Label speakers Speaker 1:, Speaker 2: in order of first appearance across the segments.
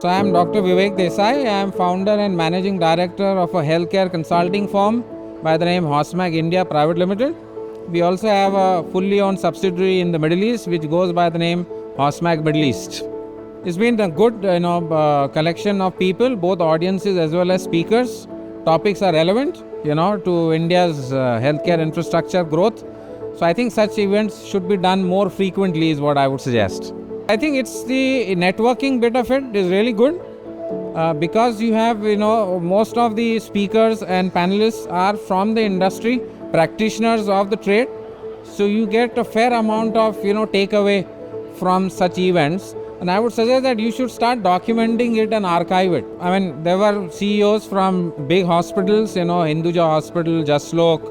Speaker 1: So I am Dr. Vivek Desai. I am founder and managing director of a healthcare consulting firm by the name HealthCare India Private Limited. We also have a fully owned subsidiary in the Middle East which goes by the name HealthCare Middle East. It's been a good collection of people, both audiences as well as speakers. Topics are relevant to India's healthcare infrastructure growth. So I think such events should be done more frequently is what I would suggest. I think it's the networking bit of it is really good because you have, most of the speakers and panelists are from the industry, practitioners of the trade. So you get a fair amount of, takeaway from such events. And I would suggest that you should start documenting it and archive it. I mean, there were CEOs from big hospitals, Hinduja Hospital, Jaslok.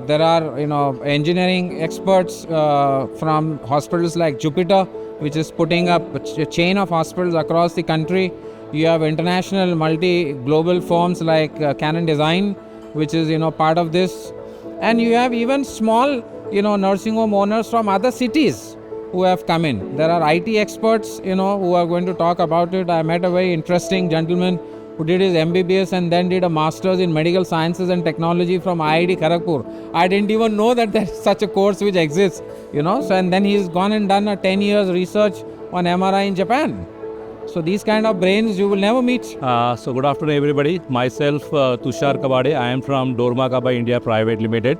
Speaker 1: There are, engineering experts from hospitals like Jupiter, which is putting up a chain of hospitals across the country. You have international multi-global firms like Canon Design, which is, part of this. And you have even small, nursing home owners from other cities who have come in. There are IT experts, who are going to talk about it. I met a very interesting gentleman who did his MBBS and then did a master's in medical sciences and technology from IIT Kharagpur. I didn't even know that there's such a course which exists, So, and then he's gone and done a 10 years research on MRI in Japan. So these kind of brains you will never meet.
Speaker 2: So good afternoon everybody. Myself Tushar Kabade. I am from Dorma Kaba India Private Limited.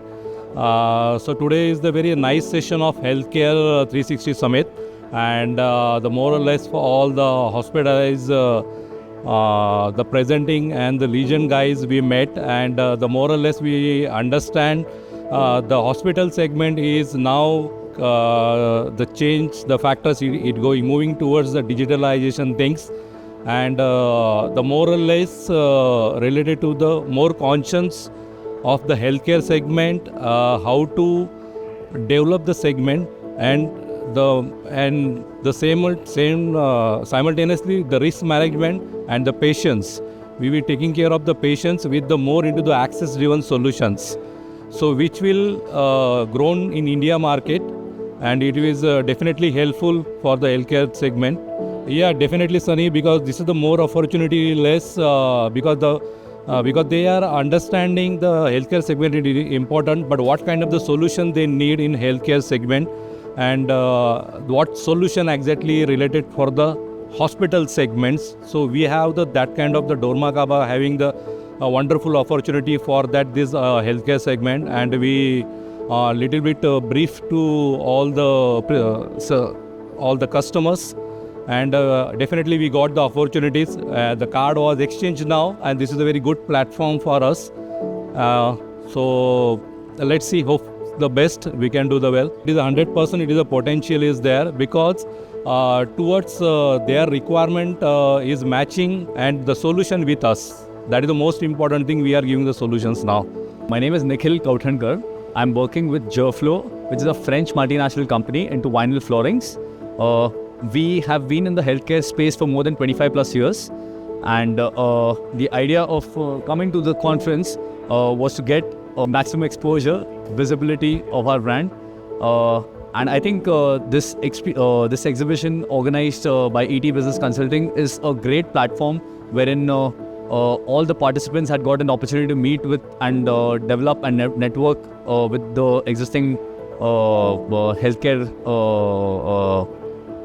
Speaker 2: So today is the very nice session of Healthcare 360 Summit, and the more or less for all the hospitalized, the presenting and the Legion guys we met, and the more or less we understand the hospital segment is now the change, the factors it going moving towards the digitalization things, and the more or less related to the more conscience of the healthcare segment, how to develop the segment, and the simultaneously the risk management and the patients. We will taking care of the patients with the more into the access driven solutions. So which will grown in India market, and it is definitely helpful for the healthcare segment. Yeah, definitely Sunny, because this is the more opportunity less because they are understanding the healthcare segment is important, but what kind of the solution they need in healthcare segment, and what solution exactly related for the hospital segments. So we have that kind of the Dorma Kaba having the wonderful opportunity for that this healthcare segment, and we little bit brief to all the customers, and definitely we got the opportunities. The card was exchanged now, and this is a very good platform for us. So let's see, hope the best we can do the well. It is 100%, it is a potential is there, because towards their requirement is matching, and the solution with us. That is the most important thing. We are giving the solutions now.
Speaker 3: My name is Nikhil Kauthankar. I'm working with Gerflow, which is a French multinational company into vinyl floorings. We have been in the healthcare space for more than 25 plus years, and the idea of coming to the conference was to get maximum exposure, visibility of our brand, and I think this exhibition organized by ET Business Consulting is a great platform wherein all the participants had got an opportunity to meet with and develop and network with the existing healthcare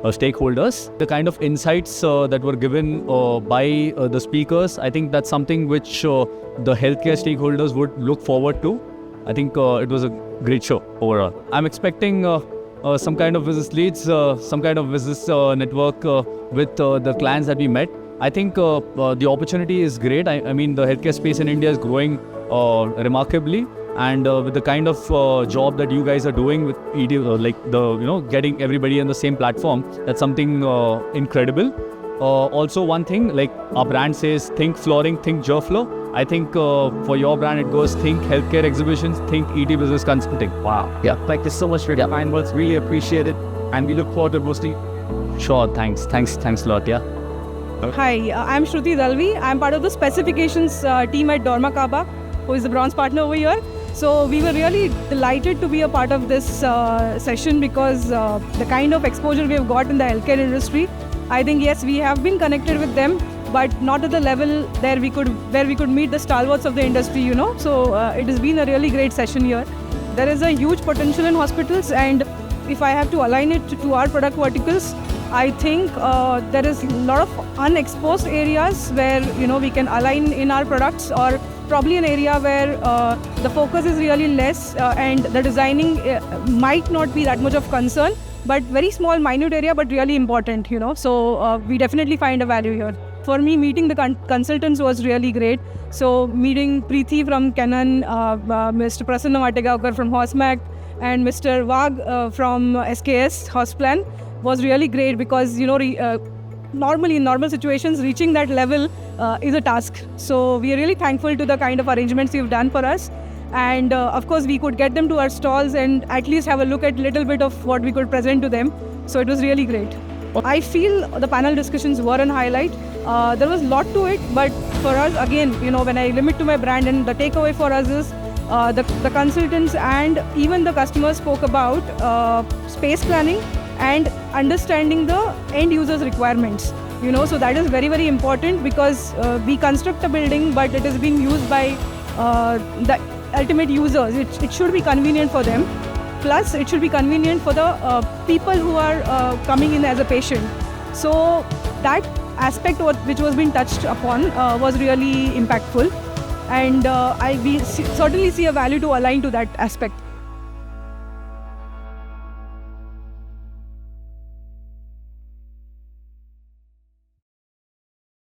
Speaker 3: stakeholders. The kind of insights that were given by the speakers, I think that's something which the healthcare stakeholders would look forward to. I think it was a great show overall. I'm expecting some kind of business leads, some kind of business network with the clients that we met. I think the opportunity is great. I mean, the healthcare space in India is growing remarkably, and with the kind of job that you guys are doing with ED, getting everybody on the same platform, that's something incredible. Also, one thing, like our brand says, think flooring, think Gerflow. I think for your brand, it goes think healthcare exhibitions, think ET Business Consulting. Wow. Yeah. Thank you so much for your kind words. Really appreciate it, and we look forward to hosting. Sure. Thanks a lot. Yeah.
Speaker 4: Hi, I'm Shruti Dalvi. I'm part of the specifications team at Dorma Kaba, who is the bronze partner over here. So we were really delighted to be a part of this session because the kind of exposure we have got in the healthcare industry I think yes, we have been connected with them, but not at the level where we could meet the stalwarts of the industry, you know. So it has been a really great session here. There is a huge potential in hospitals, and if I have to align it to our product verticals, I think there is a lot of unexposed areas where, you know, we can align in our products, or probably an area where the focus is really less and the designing might not be that much of concern, but very small, minute area, but really important, you know. So we definitely find a value here. For me, meeting the consultants was really great. So meeting Preeti from Canon, Mr. Prasanna Vategaonkar from Hosmac, and Mr. Wag from SKS Hosplan was really great, because, you know, normally in normal situations, reaching that level is a task. So we are really thankful to the kind of arrangements you've done for us. And of course, we could get them to our stalls and at least have a look at a little bit of what we could present to them. So it was really great. I feel the panel discussions were an highlight. There was a lot to it, but for us, again, you know, when I limit to my brand, and the takeaway for us is the consultants and even the customers spoke about space planning and understanding the end user's requirements. You know, so that is very, very important, because we construct a building, but it is being used by the ultimate users. It should be convenient for them. Plus, it should be convenient for the people who are coming in as a patient. So that aspect which was being touched upon was really impactful. And we certainly see a value to align to that aspect.